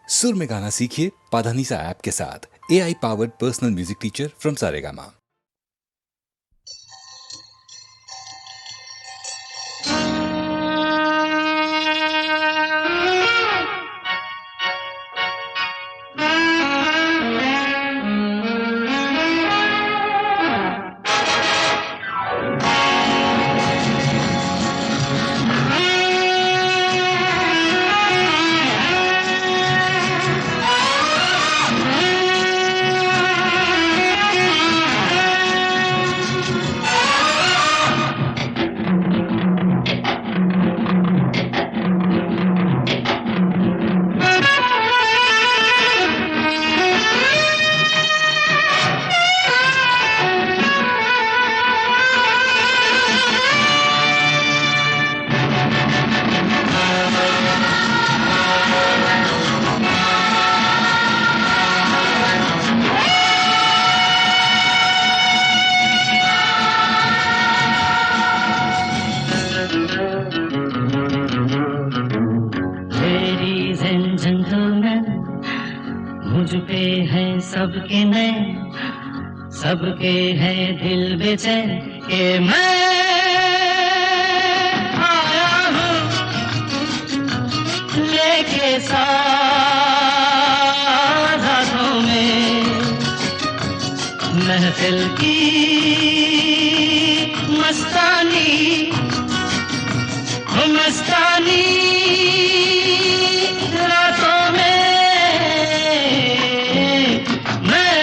सुर में गाना सीखिए पाधानीसा ऐप के साथ। AI powered personal music teacher from Saregama. मुझ पे है सबके नैन, सबके है दिल बेचैन के मैं आया हूँ लेके साथ हाथों में महफिल की मस्तानी, मस्तानी रातों में मैं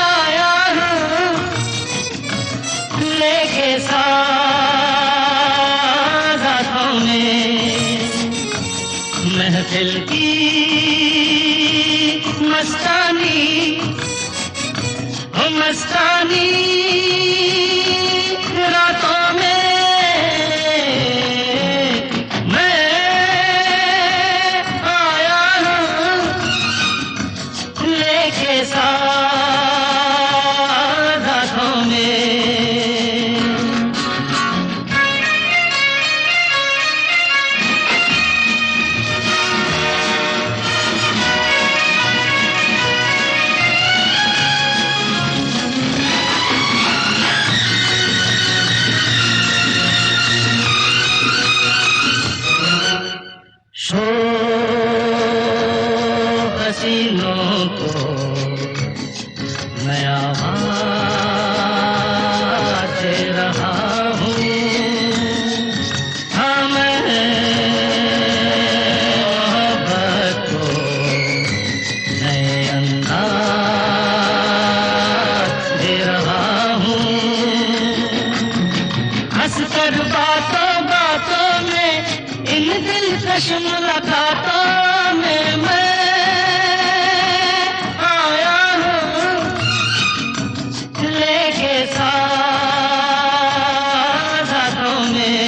आया हूँ लेके साथ हाथों में महफिल की मस्तानी, मस्तानी रातों में मैं आया हूँ लेके साथ हाथों में। हसीनों को मैं आवाज़ दे रहा हूँ, हाँ मैं मोहब्बत को नए अंदाज़ दे रहा हूँ। हंसकर बातों बातों में इन दिलकश मुलाकातों में मैं आया हूँ लेके साथ हाथों में।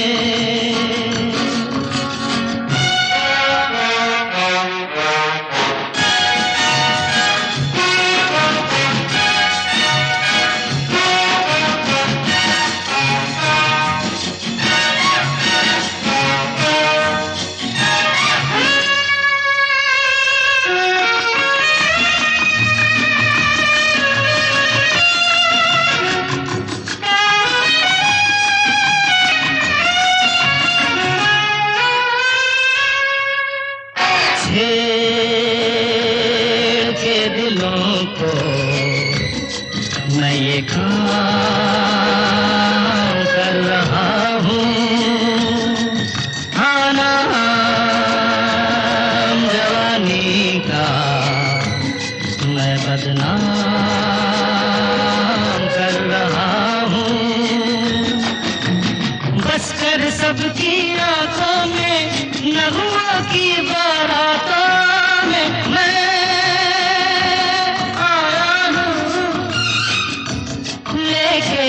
छेड़ के दिलों को मैं ये काम कर रहा हूँ, हाँ नाम जवानी का मैं बदनाम कर रहा हूँ। बस कर सबकी आंखों में नगमों की बारातों में मैं आया हूँ लेके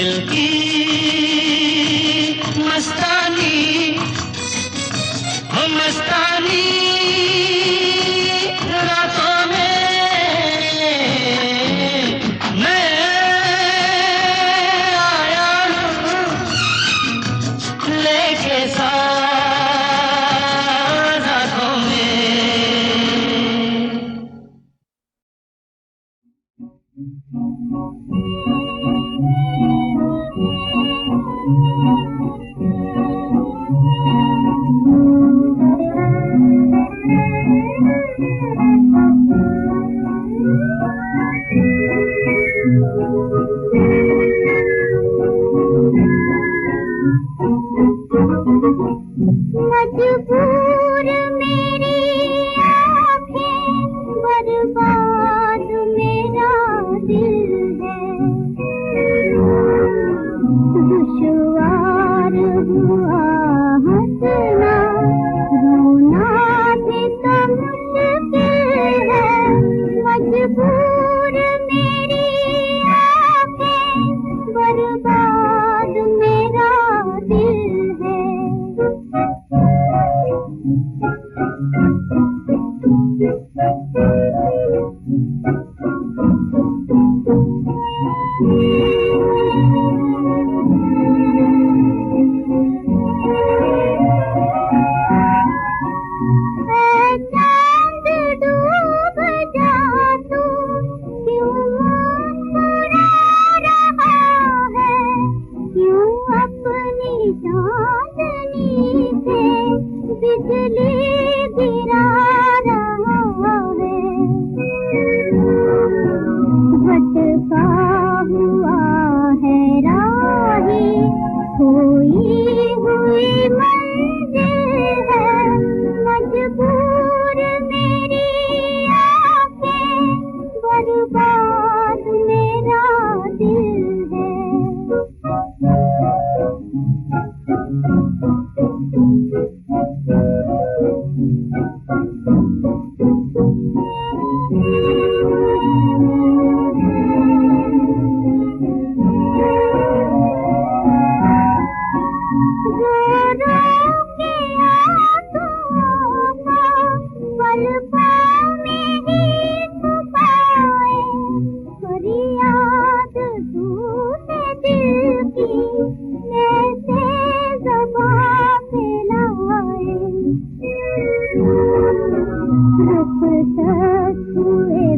दिल की मस्तानी, हो मस्तानी रातों में मैं आया हूँ लेके साथ हाथों में। मजबूर मेरी आँखें, बर्बाद मेरा दिल है। दुश्वार हुआ हंसना, रोना भी तो मुश्किल है। मजबूर मेरी आँखें, बर्बाद मेरा दिल है। चांद डूब जा तू, क्यों मुस्कुरा रहा है? क्यों अपनी चांदनी से बिजली गिरा रहा है? भटका हुआ है राही, खोई हुई मंजिल है। मजबूर मेरी आँखें, बर्बाद मेरा दिल है।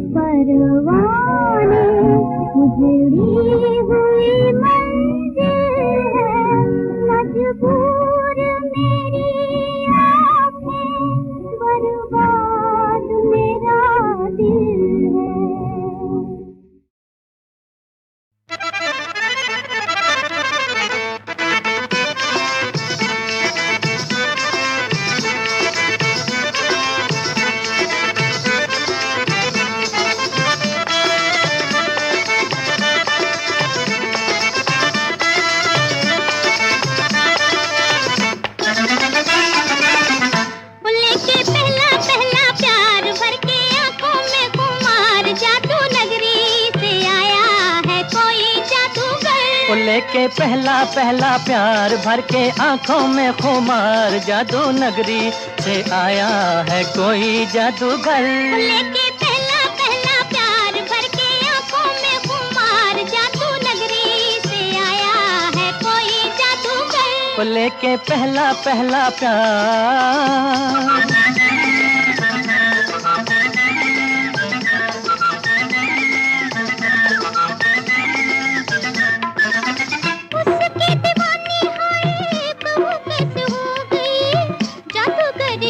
परवाने उजड़ी हुई मंजिल है। मजबूर मेरी आँखें, बर्बाद मेरा दिल है। लेके पहला पहला प्यार भर के आंखों में खुमार, जादू नगरी से आया है कोई जादूगर। लेके पहला पहला प्यार भर के आंखों में खुमार, जादू नगरी से आया है कोई जादूगर। लेके पहला पहला प्यार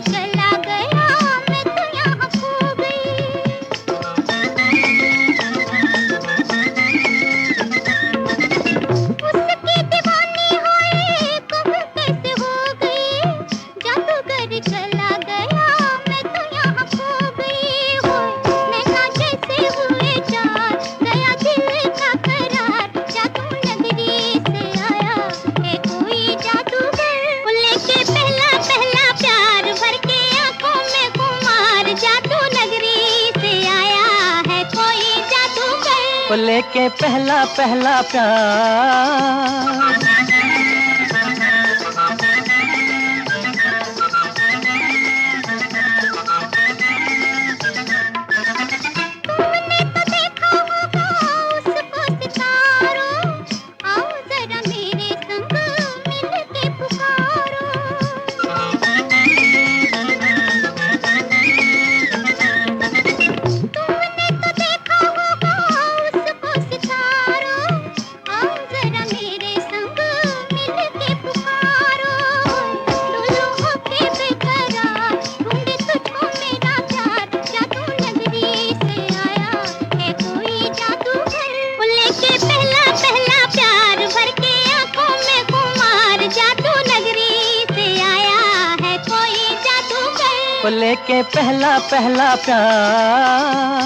चला गया मैं तो यहाँ खो गई। उसकी दीवानी हुई कब कैसे हो गई, जादूगर चला गया वो लेके पहला पहला प्यार। वो लेके पहला पहला प्यार।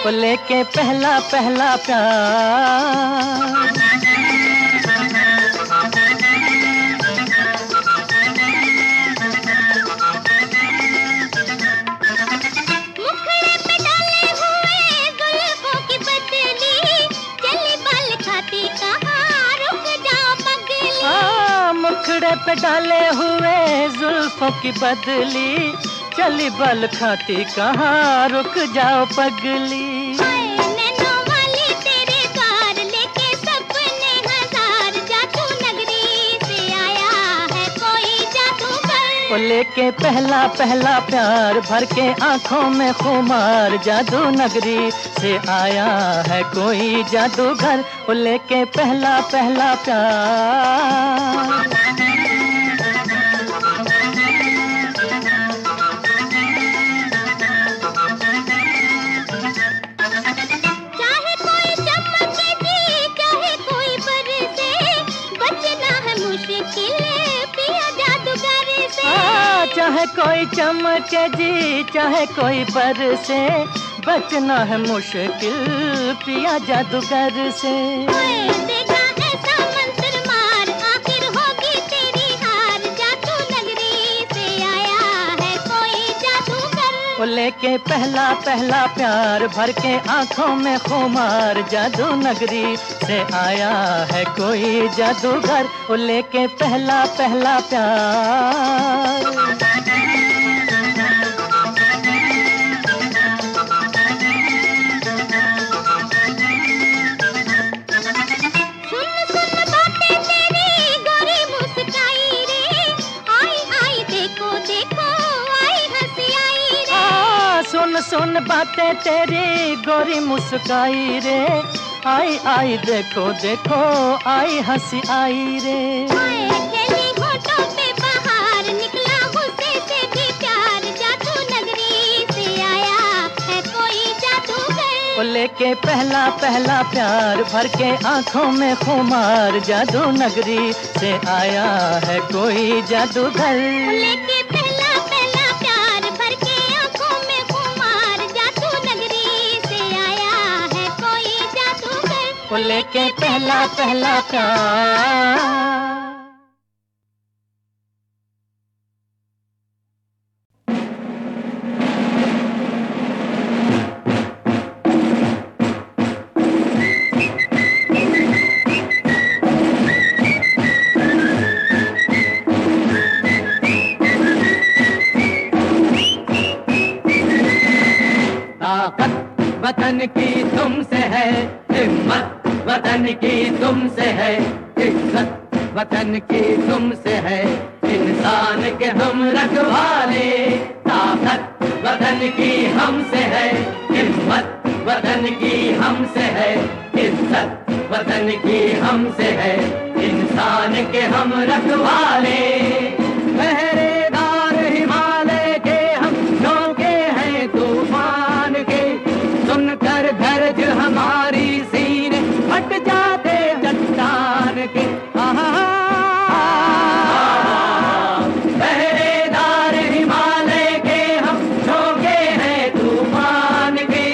वो लेके पहला पहला प्यार। मुखड़े पे डाले हुए जुल्फों की बदली, चली बल खाती कहाँ रुक जाओ पगली। नैनों वाली तेरे द्वार लेके सपने हजार, जादू नगरी से आया है कोई जादूगर। वो लेके पहला पहला प्यार, भर के आंखों में खुमार, जादू नगरी से आया है कोई जादूगर। वो लेके पहला पहला प्यार। चाहे कोई चमके जी चाहे कोई बरसे, बचना है मुश्किल पिया जादूगर से। देगा ऐसा मंत्र मार, आखिर होगी तेरी हार, जादू नगरी से आया है कोई जादूगर। वो लेके पहला पहला प्यार, भर के आंखों में खुमार, जादू नगरी से आया है कोई जादूगर। वो लेके पहला पहला प्यार। सुन सुन बातें तेरी गोरी मुस्काई रे, आई आई देखो देखो आई हंसी आई रे। खेली होठों पे बाहर, निकला गुस्से से भी प्यार, जादू नगरी से आया है कोई जादूगर। वो लेके पहला पहला प्यार, भर के आंखों में खुमार, जादू नगरी से आया है कोई जादूगर। लेके पहला पहला प्यार, भर के आंखों में खुमार, जादू नगरी से आया है कोई जादूगर। वो लेके पहला पहला प्यार। वतन की तुमसे है, हिम्मत वतन की तुमसे है, इज्जत वतन की तुमसे है, इंसान के हम रखवाले, ताकत की हमसे है हिम्मत, वतन की हमसे है इज्जत, वतन की हमसे है इंसान के हम रखवाले। पहरेदार हिमालय के हम झोंके हैं तूफान के, सुनकर दर्द हमारी सीने फट जाते चट्टान के। पहरेदार हिमालय के हम झोंके हैं तूफान के,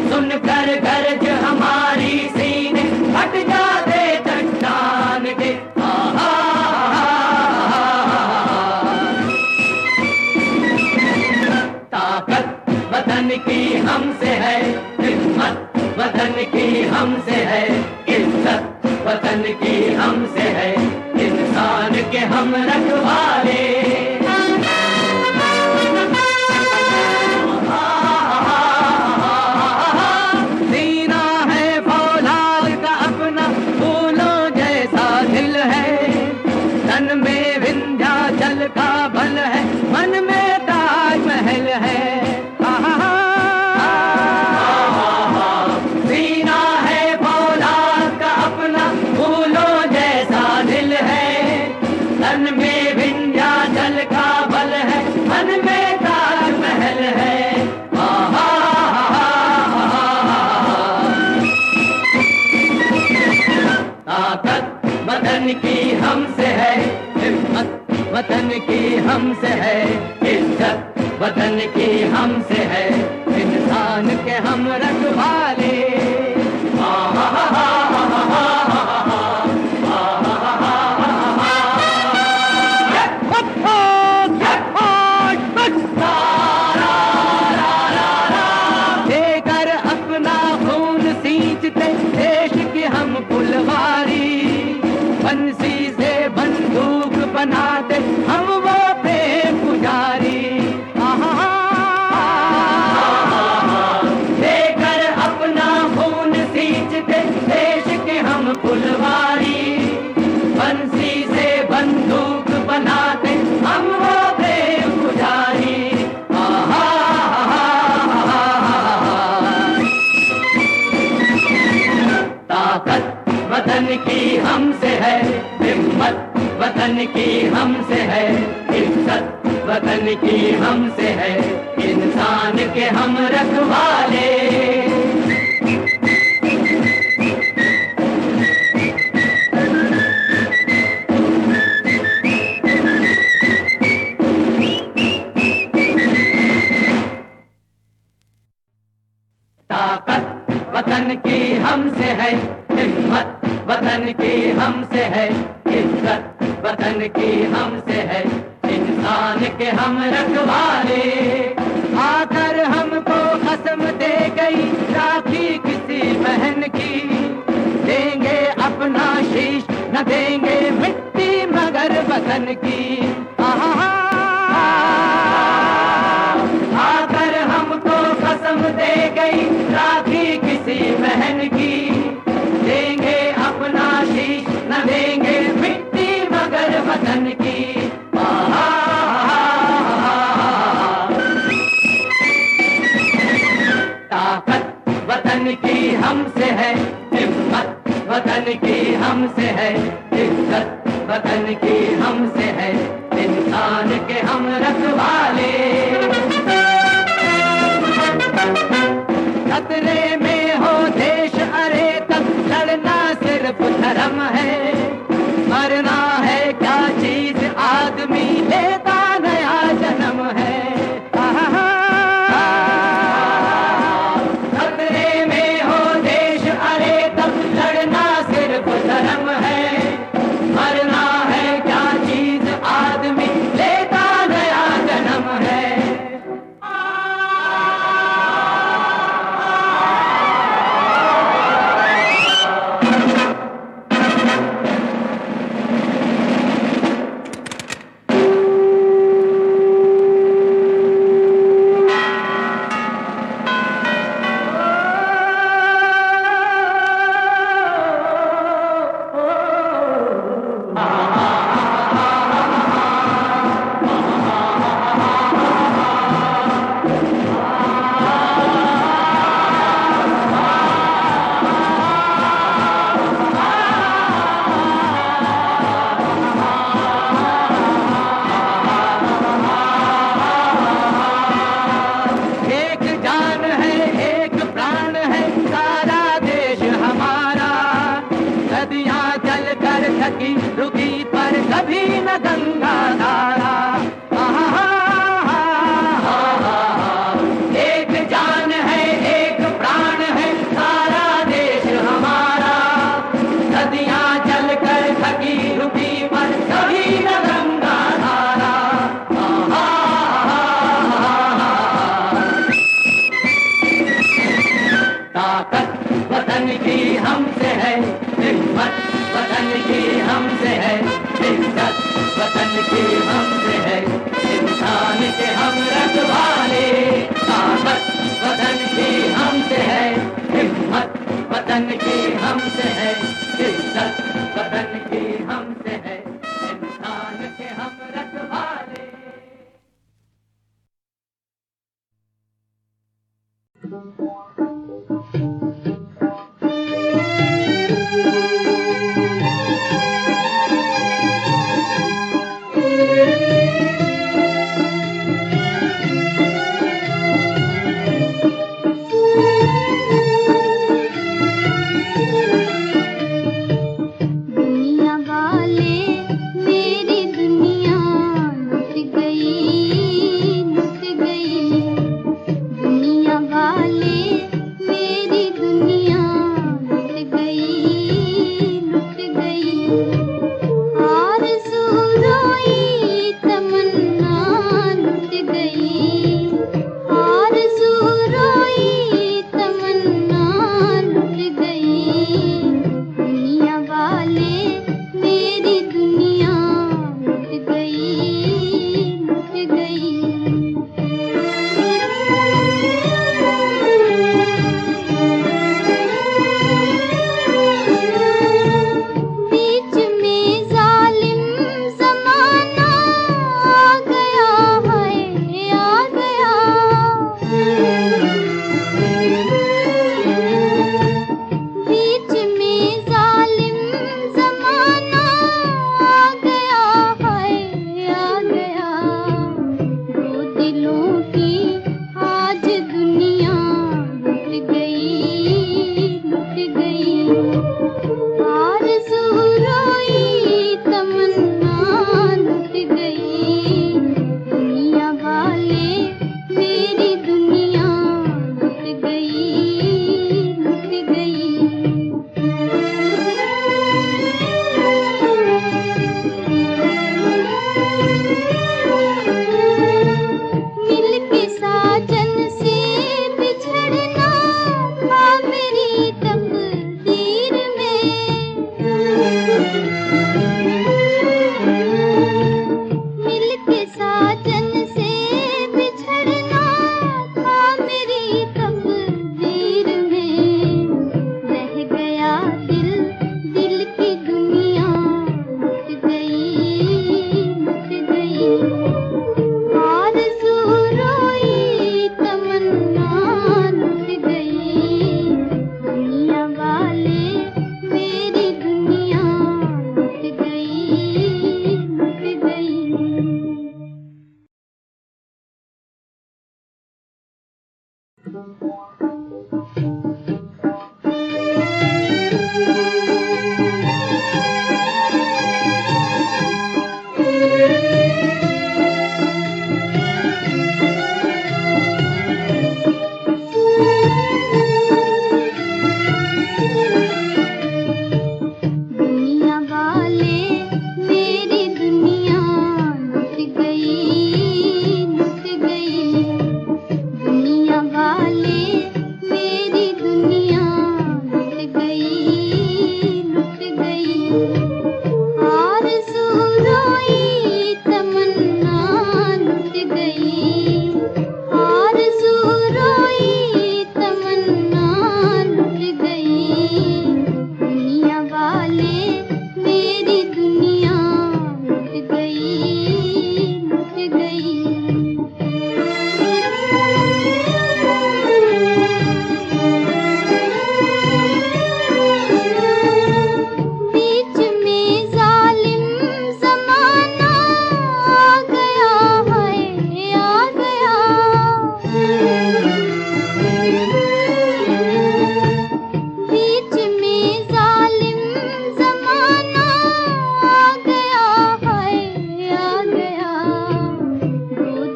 सुनकर गर्ज हमारी सीने फट जाते चट्टान के। ताकत वतन की हमसे है हिम्मत, वतन की हमसे है इज्जत, वतन की हमसे है इंसान के हम रखवाले। सीना है फौलाद का अपना फूलों जैसा दिल है, तन में विंध्याचल का बल है, मन में ताजमहल है। सीना है फौलाद का अपना फूलों जैसा दिल है, तन में विंध्याचल का बल है, मन में ताजमहल है। ताकत वतन की हमसे है हिम्मत, वतन की हमसे है इज्जत, वतन की हमसे है इंसान के हम रखवाले। देकर अपना खून सींचते देश की हम फुलवारी, बंसी से बंदूक बनाते हम वो प्रेम पुजारी। देकर अपना खून सींचते देश के हम फुलवारी, बंसी से बंदूक बनाते हम वो प्रेम पुजारी। ताकत वतन की हमसे है हिम्मत, वतन की हमसे है इज्जत, वतन की हमसे है इंसान के हम रखवाले। ताकत वतन की हमसे है हिम्मत, वतन की हमसे है इज्जत, वतन की हमसे है इंसान के हम रखवाले। आकर हमको कसम दे गई राखी किसी बहन की, देंगे अपना शीश न देंगे मिट्टी मगर वतन की। आकर हमको कसम दे गई राखी किसी बहन की, देंगे अपना शीश न देंगे मिट्टी मगर वतन की। ताकत वतन की हमसे है हिम्मत, वतन की हमसे है इज्जत, वतन की हमसे है इंसान के हम रखवाले। खतरे में हो देश अरे तब लड़ना सिर्फ धर्म है, मरना है क्या चीज आदमी लेता नया जन्म है। खतरे में हो देश अरे तब लड़ना सिर्फ धर्म है, मरना है क्या चीज आदमी लेता नया जन्म है।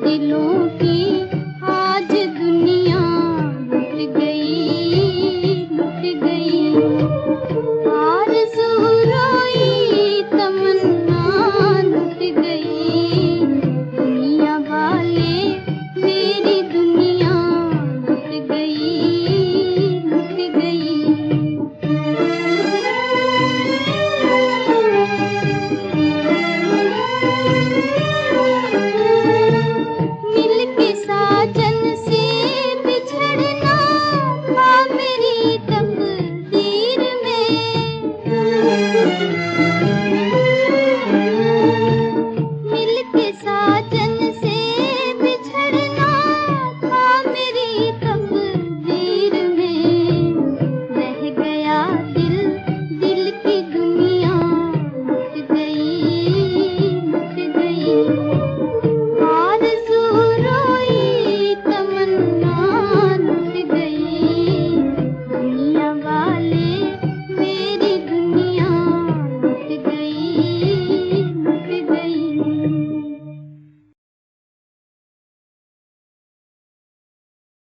दिलों की